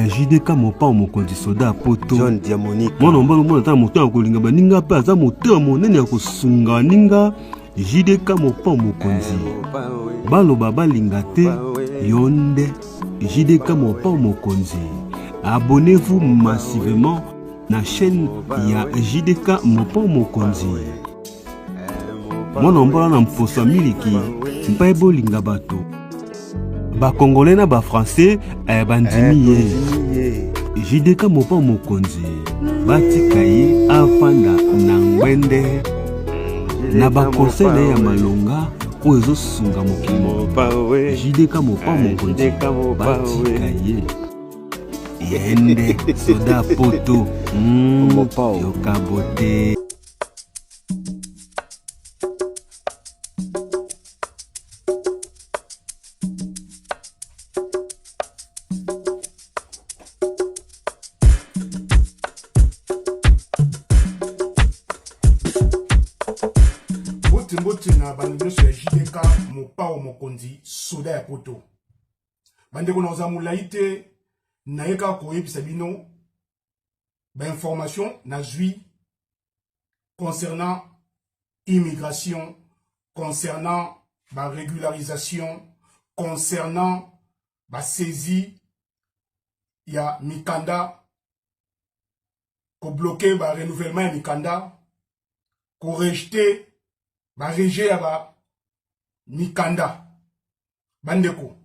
JDK mopa mokonzi soda poto John Diamonique mwana mbalo mwana ta moto akolinga baninga pe aza moto monene akosunga ninga JDK mopa mokonzi baloba balinga te yonde JDK mopa mokonzi. Abonnez-vous massivement na chaîne ya JDK mopa mokonzi. Mwana mbalo na mposa miliki mpa ebolinga bato ba congolais na ba français bandimi ye JDK mopa mokonzi batika ye afanda na ngwende na ba conseil na ya malonga oyo ezosunga mokili. JDK mopa mokonzi batika ye yende soda poto yokabote. Mbote na bandeko ya JDK mopa mokonzi soda ya poto. Bandeko na oza mulaite na yeka koyebisa bino ba information na zui concernant immigration, concernant ba régularisation, concernant ba saisie ya mikanda, ko bloquer ba renouvellement ya mikanda, ko rejeter ba rejet ya ba mikanda. Bandeko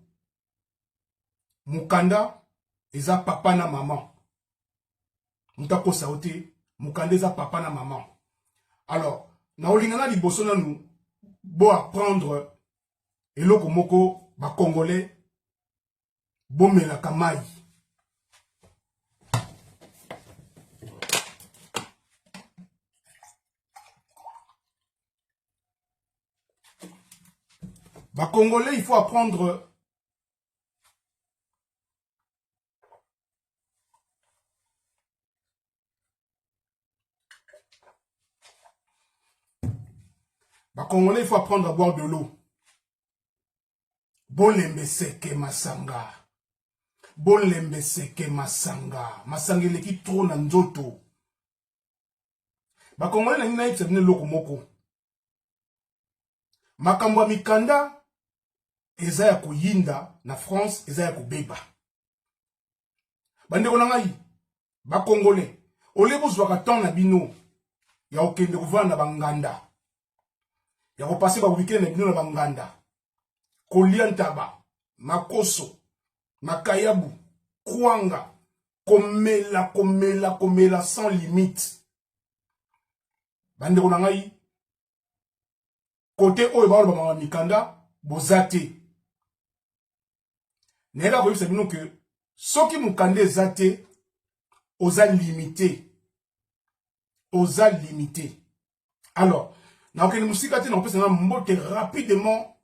mukanda eza papa na maman. Mutako saote mukanda eza papa na maman. Alors na olingana liboso na nous bo apprendre eloko moko ba congolais bomela kamai. Bah, Congolais, il faut apprendre Congolais, il faut apprendre à boire de l'eau. Bolembe seke masanga. Bolembe seke masanga. Masanga leki trop na nzoto. Bah, Congolais, na nina yipsa bine loko moko. Makambo mikanda eza ya kuyinda na France, eza ya kubeba. Bandeko na ngai ba congolais olebo zwaka temps na bino ya okende kovana na banganda, ya kopase ba weekend na bino na banganda, kolia ntaba, makoso, makayabu, kwanga, komela sans limite. Bandeko na ngai côté oyo ba ba mikanda bozate nera ko yebisa bino que soki mukande ezate oza limité. Alors na okene musika te na opesa na mbote rapidement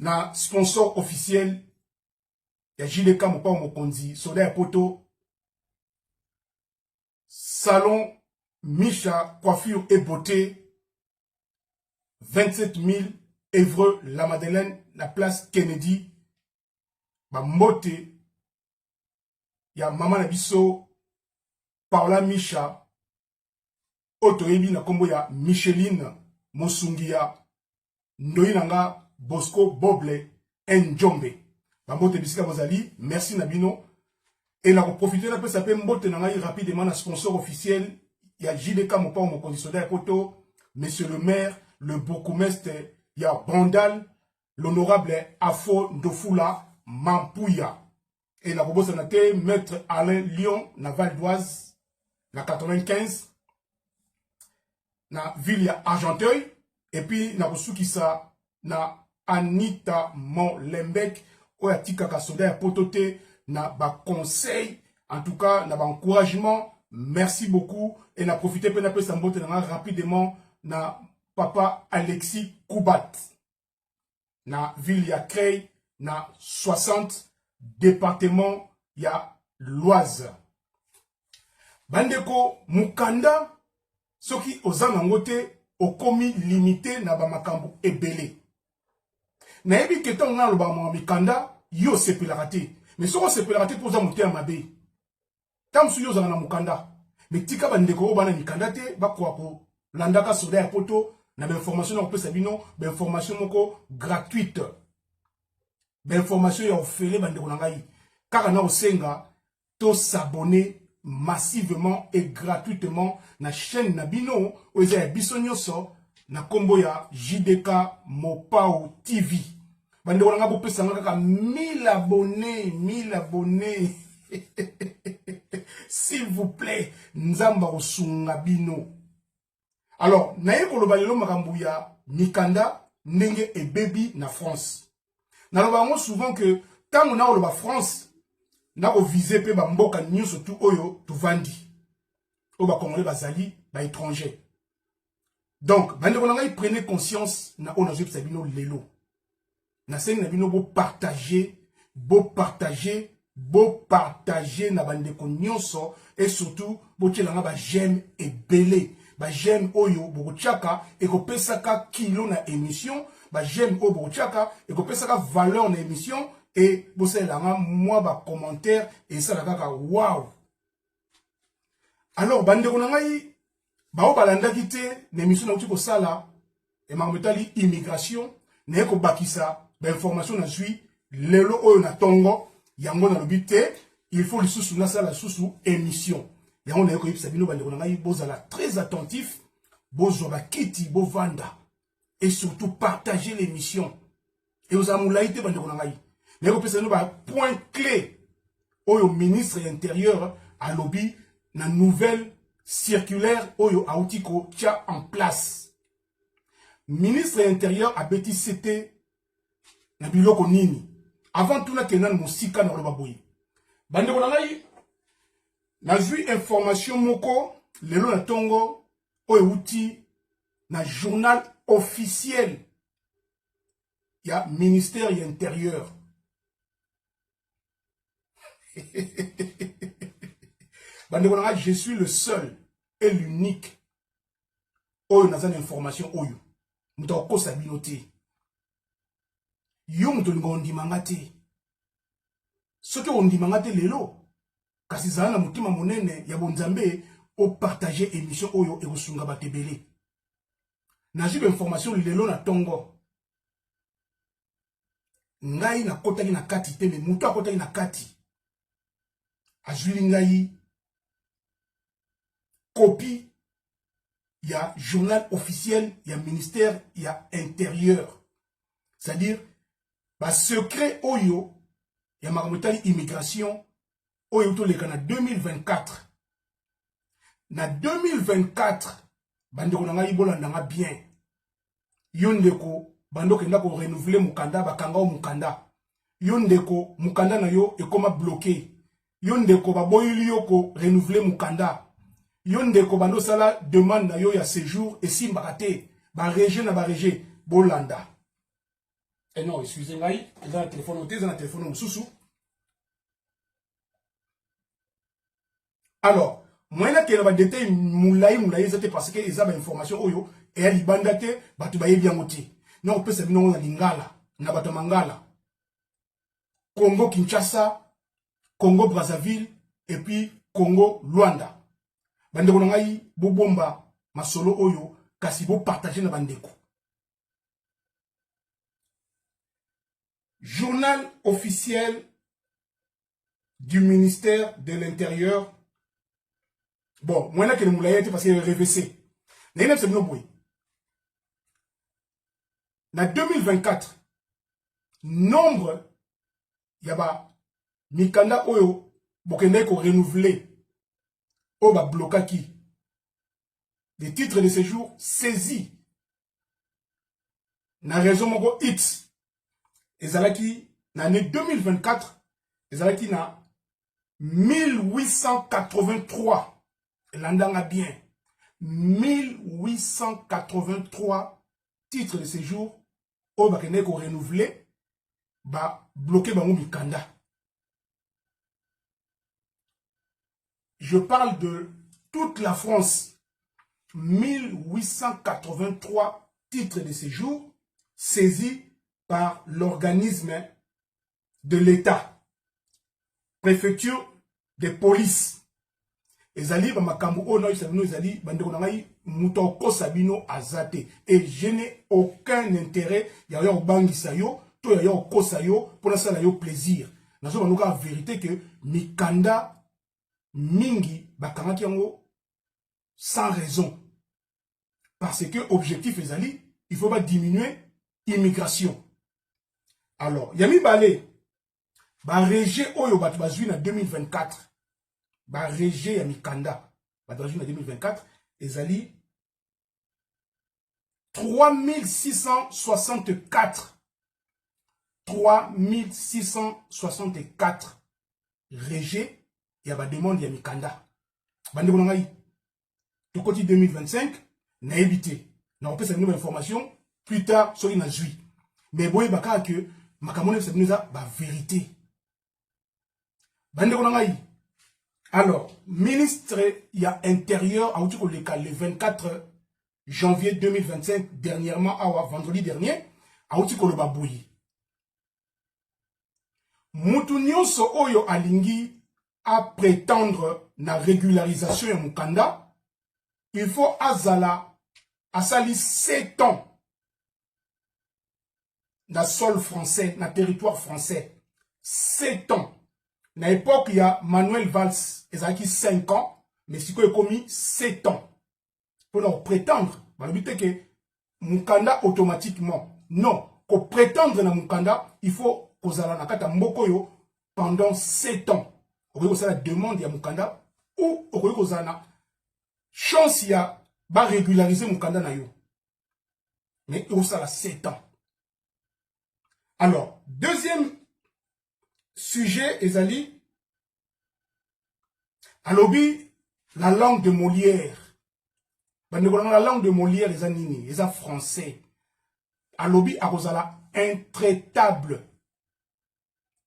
na sponsor officiel ya JDK mopa mokonzi soda ya poto, salon Misha coiffure et beauté, 27 000 Évreux la Madeleine, la place Kennedy. Ba mbote ya mama na biso Paula Misha otoyebi na kombo ya Micheline Mosungia ndoi nanga Bosco Boble Njombe. Ba mbote bisika bozali, merci na bino. Et la profiter na pesa pe mbote na ngai rapidement na sponsor officiel ya JDK mopa mokonzi soda ya poto, monsieur le maire, le bourgmestre ya Bandal, l'honorable Afo Ndofula Mampouya. Et la bobo sanate maître Alain Lyon na Val d'Oise na 95 na ville ya Argenteuil. Et puis na kosukisa na Anita Monlembek oya tikaka soda ya potote na ba conseil, en tout cas na ba encouragement. Merci beaucoup. Et na profiter pe na pe sambote na rapidement na papa Alexis Koubat na ville ya Crey na 60 département ya l'Oise. Bandeko mukanda soki ozanga ngote okomi limité na ba makambo ebele. Na yebi keton na lo ba mikanda yo sepelaka te. Mais si on se peut rater pour ça monter à Mabé. Tant que vous avez un mukanda. Mais tika bandeko bana mikanda te ba kwa ko landaka soda ya poto na information on peut sabino information moko gratuite. Information ya ofele bandeko nangai. Car na osenga to s'abonner massivement et gratuitement na chaîne Nabino oza biso nyoso na kombo ya JDK Mopao TV. Bandeko nanga bo pesa ngaka 1000 abonnés, 1000 abonnés. S'il vous plaît, nzamba osunga bino. Alors, naye koloba lelo makambo ya mikanda ndenge e baby na France. Naloba souvent que tant on a oloba France na ko viser pe ba mboka nyonso tout oyo to vandi. O ba congolais bazali ba étranger. Donc, bandeko nanga prenez conscience na ona zo bino lelo. Na sengi na bino bo partager na bandeko nyonso et surtout bo tjelanga ba j'aime et belé. Ba j'aime oyo bo tchaka et ko pesaka kilo na émission, ba j'aime oyo bo tchaka et ko pesaka valeur na émission et bo selanga moi ba commentaire et ça la kaka wow. Alors bandeko ngai ba o balanda kité na émission na uti ko sala et mametali immigration na ko bakisa ba information na zui lelo oyo na tongo yango na lobité il faut le sous na sala sous émission yango na ko yipsa bino bandeko ngai bozala très attentif bozo ba kiti bo vanda et surtout partager l'émission et aux amoulaïté bandeko ngai na ko pesa no ba point clé oyo ministre intérieur a lobby na nouvelle circulaire oyo autiko tia en place. Ministre intérieur a bêti c'était na biloko nini avant tout na kenan musika na loba boyi. Bandeko ngai na zui information moko lelo na tongo oyo uti na journal officiel ya ministère intérieur. Bandeko nanga, je suis le seul et l'unique oyo naza na information oyo muto kosa bino te yo muto lingo ndimanga te soki ondimanga te lelo kasi zala na mutima monene ya bonzambe o partager émission oyo e kosunga batebele na jibe information lelo na tongo ngai na kotaki na kati te me muto akotaki na kati azwili ngai copie ya journal officiel ya ministère ya intérieur, c'est-à-dire ba secret oyo ya makamotali immigration oyo to leka na 2024 na 2024 bandeko nanga ibolanda nga bien yondeko bandoko enda ko renouveler mukanda bakanga o mukanda yondeko mukanda na yo ekoma bloqué yondeko baboyili yo ko renouveler mukanda yondeko bando sala demande na yo ya séjour et si mbakate ba région na ba région bolanda. Et non, excusez-moi, ils ont un téléphone, ils ont un téléphone sous. Alors, moi na kena ba détail moulay c'était parce que ils ont information oyo et ali bandate batu ba yebi ngoti. Non peut se bino na lingala na batu mangala. Congo Kinshasa, Congo Brazzaville et puis Congo Luanda. Bandeko ngai bo bomba masolo oyo kasi bo partager na bandeko. Journal officiel du ministère de l'Intérieur. Bon, moi na ke moulaye parce que RVC. Na c'est boy. Na 2024 nombre yaba mikanda oyo bokende ko renouveler o ba blokaki des titres de séjour saisis na raison moko X ezalaki na année 2024 ezalaki na 1883 landanga bien 1883 titres de séjour o ba kende ko renouveler ba bloquer bango mikanda. Je parle de toute la France. 1883 titres de séjour saisis par l'organisme de l'État. préfecture de police. Ezali ba makambu ono isabino ezali bandeko na ngai mutoko sabino azate et je n'ai aucun intérêt ya yo bangisa yo to ya yo kosa yo pour ça la yo plaisir. Nazo banuka vérité que mikanda mingi bakangaki yango sans raison. Parce que objectif ezali il faut pas diminuer immigration. Alors, yami balé ba régé oyo batu bazui na 2024. Ba régé ya mikanda batu bazui na 2024 ezali 3664 régé ya ba demande ya mikanda. Bande ko ngai to koti 2025 na évité. Na opesa une nouvelle information plus tard sur une zui. Mais boye baka que makamone c'est nous a ba vérité. Bande ko ngai. Alors, ministre il y a intérieur a outi ko le 24 janvier 2025 dernièrement à vendredi dernier a outi ko le babouyi. Mutu nyonso oyo alingi à prétendre na régularisation ya mukanda, il faut azala asali 7 ans na sol français, na territoire français. 7 ans. Na époque, il y a Manuel Valls, il a 5 ans, mais si il a commis 7 ans. Pour nous prétendre, le but est que mukanda automatiquement. Non, pour prétendre na mukanda, il faut qu'on zala na kata mbokoyo pendant 7 ans. On va la demande ya mukanda ou on va na chance ya ba régulariser mukanda na yo. Mais il ça 7 ans. Alors, deuxième sujet, ezali alobi la langue de Molière. La langue de Molière les anini, les français. Alobi akozala intraitable.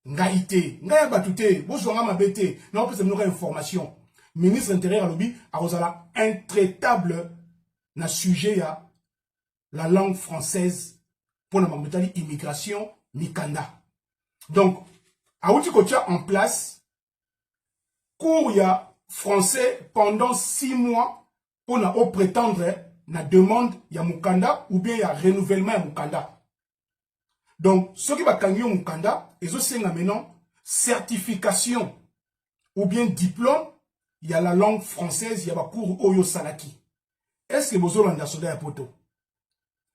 Ngaïté, ngaya batute, bozonga mabete, non peut se nous information. Ministre intérieur alobi akozala intraitable na sujet ya la langue française pour la mamutali immigration mikanda. Donc aouti kotia en place cours ya français pendant 6 mois pour na prétendre na demande ya mukanda ou bien ya renouvellement ya mukanda. Donc ceux qui va kangi mukanda et zo senga maintenant certification ou bien diplôme il y a la langue française il y a ba cours oyo salaki. Est-ce que bozo landa soda ya poto?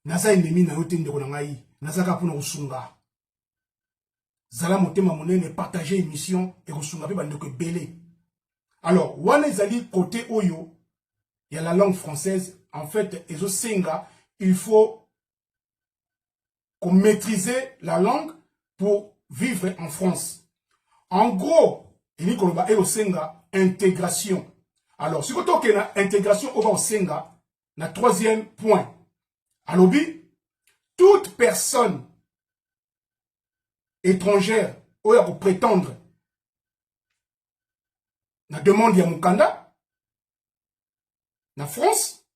Nasa ennemi na yote ndeko na ngai nazaka pona usunga. Zala motema monene partager émission et kusunga pe bandeko belé. Alors, wana ezali côté oyo, il y a la langue française. En fait, ezo senga, il faut qu'on maîtrise la langue pour vivre en France. En gros, il y a ezo senga intégration. Alors, si vous avez une intégration au senga, na troisième point. Alobi, toute personne étrangère ou pour prétendre na demande ya mukanda na France,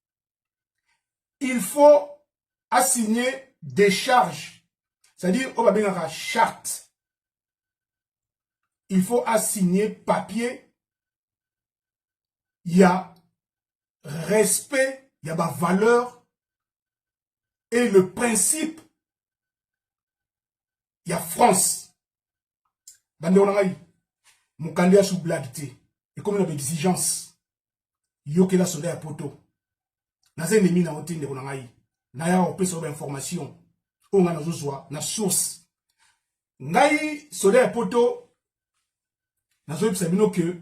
il faut assigner des charges, c'est-à-dire on va bien la charte, il faut assigner papier, il y a respect, il y a ma valeur et le principe. Il y a France. Bande onangai. Mukanda sous blagité. Et comme il y a exigence. Yoke la sonda ya poto. Naze nemi na otinde onangai. Na ya opé sur information. Onga na zozwa na source. Ngai sonda ya poto. Nazo yebisabino que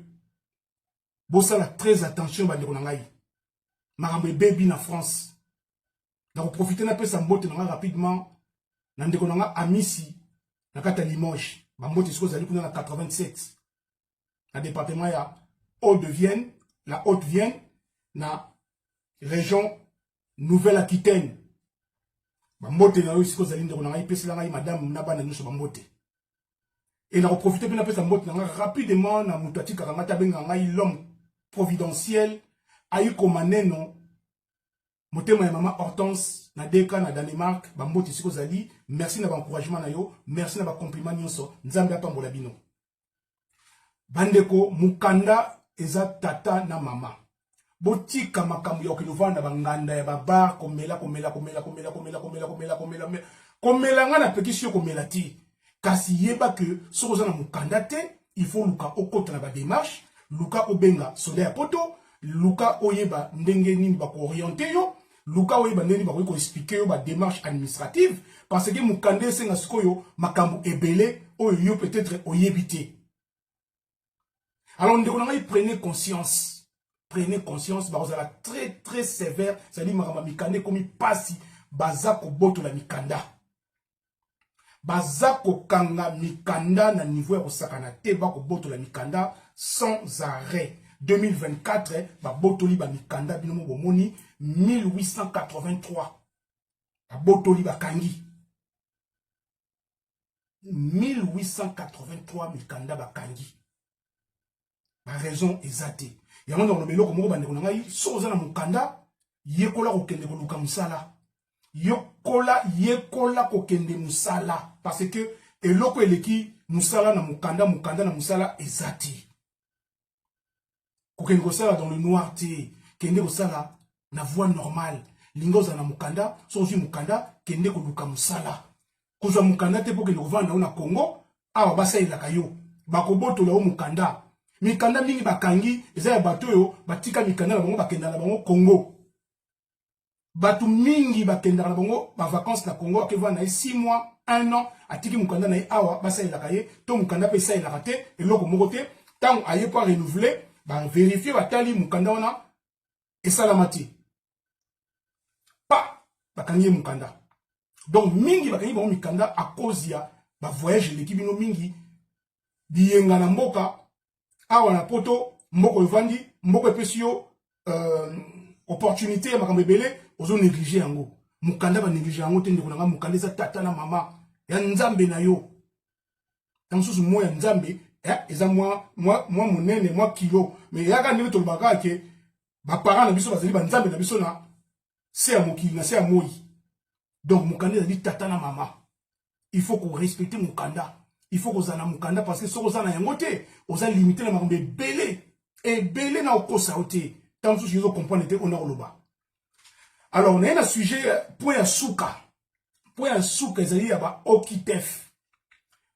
bossa la très attention bande onangai. Marambe baby na France. Na profiter na pe sa mbote na rapidement. Na ndeko na amisi. Na kata Limoges, Bambote Siko Zali kuna na 87. Na département ya Haute-Vienne, la Haute-Vienne, na région Nouvelle-Aquitaine. Bambote na Siko Zali ndeko na ipesi la madame na bana nyuso Bambote. Et na profiter pe na pesa Bambote na rapidement na mutati karangata benga ngai l'homme providentiel ayi komaneno motema ya maman Hortense na deka na Danemark Bambote Siko Zali. Merci na encouragement na yo, merci na compliment nyonso, nzambe apambola bino. bandeko mukanda eza tata na mama. Botika makambo ya okilovanda banganda ya babar komela nga na pekisio komela ti. Kasi yeba que soza na mukanda te, il faut luka okota na ba démarche, luka obenga soda ya poto, luka oyeba ndenge nini ba ko orienter yo, luka oyeba ndenge ba ko expliquer yo ba démarche administrative parce que mukanda senga sikoyo makambo ebele oyo yo peut-être oyebité. Alors ndeko na ngai prenez conscience, bazala très sévère, c'est-à-dire marama mikande komi pasi bazako boto la mikanda. Bazako kanga mikanda na niveau ya kosakana te bako boto la mikanda sans arrêt. 2024 ba botoli ba mikanda binomo bomoni 1883. Ba botoli ba kangi 1883 mikanda ba kangi. La raison exacte. Yango na meloko moko bande ko ngai soza na mukanda yekola ko kende ko luka musala. Yekola ko kende musala parce que eloko eleki musala na mukanda na musala exacte. Ko kende ko sala dans le noir te, kende ko sala na voie normale. Lingoza na mukanda, sozi mukanda kende ko luka musala. Ko za mukanda te po kende ko vanda na Congo, awa basa ilaka yo. Bakoboto la o mukanda. Mikanda mingi bakangi, eza ya bato yo, batika mikanda na bango bakenda na bango Congo. Batu mingi bakenda na bango ba vacances na Congo, akeva na 6 mois, 1 an, atiki mukanda na awa, basa ilaka ye, to mukanda pe sa ilaka te, eloko moko te, tango aye po renouveler, ba vérifier batali mukanda wana esalamati. Pa bakangi mukanda. Donc mingi bakangi bango mikanda à cause ya ba voyage l'équipe bino mingi biyenga na mboka. Awa na poto, mboko evandi, mboko epesio opportunité ya makambo ebele, ozo négliger yango. Mukanda ba négliger yango te ndeko nanga mukanda eza tata na mama ya nzambe na yo. Tansusu mo ya nzambe, eza moi monene, moi kilo, mais yaka ndenge tolobaka ke ba parents na biso bazali ba nzambe na biso na se ya mokili na se ya moi. Donc mukanda ezali tata na mama. Il faut qu'on respecte mukanda. Il faut qu'on ait un mukanda parce que si on a un moté, on a limité la marque de belé. Et belé n'a aucun sauté. Tant que vous comprenez, on a le bas. Alors, on a un sujet, point à souka. Point à souka, il y a okitef.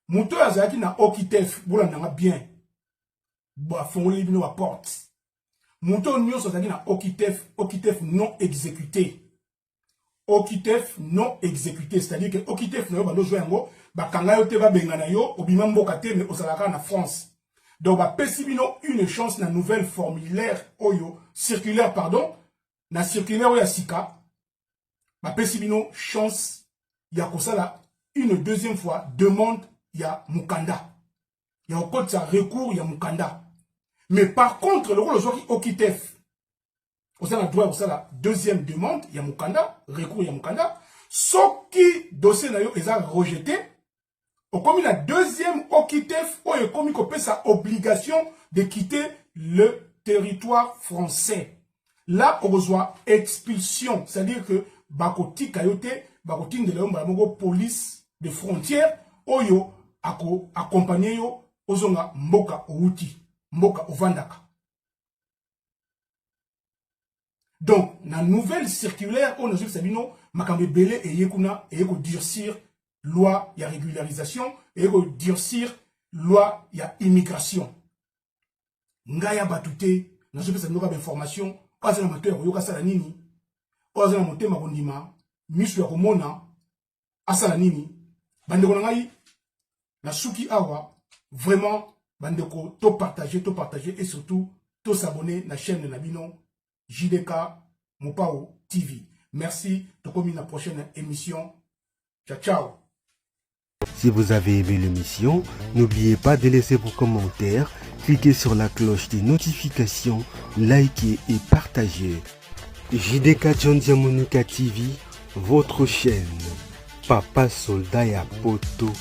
Mouto azaki na okitef, boula n'a bien. Boa fongoli bino à porte. Mouto nyo azaki na okitef non exécuté. Okitef non exécuté, c'est-à-dire que okitef n'a pas de jouer en gros. Bakanga yo te ba bengana yo obima mboka te mais osalaka na France. Donc ba pesibino une chance na nouvelle formulaire oyo circulaire pardon na circulaire oyo sika ba pesibino chance ya kosala une deuxième fois demande ya mukanda. Ya okoti sa recours ya mukanda. Mais par contre le rôle qui okitef osala droit osala deuxième demande ya mukanda, recours ya mukanda, soki dossier na yo eza rejeté. Au comme la deuxième okitef, ou comme il sa obligation de quitter le territoire français. Là, on reçoit expulsion, c'est-à-dire que bakoti kayote, bakoti de la police de frontières, oyo accompagné yo ozonga mboka outi, mboka ovandaka. Donc, la nouvelle circulaire, on a dit que sabino makambe belé et yekuna et yeko durcir loi ya régularisation et durcir loi ya immigration. Ngaya batute, na sope sa noka d'information, oza na mateur yoka sala nini, oza na motema kondima, misu ya komona, asala nini, bandeko na ngai, na suki awa, vraiment, bandeko, to partager et surtout, to s'abonner na chaîne de Nabino, JDK Mopao TV. Merci, to komi na prochaine émission. Ciao, ciao. Si vous avez aimé l'émission, n'oubliez pas de laisser vos commentaires, cliquez sur la cloche des notifications, likez et partagez. JDK John Diamonuka TV, votre chaîne. Papa Soldat ya Poto.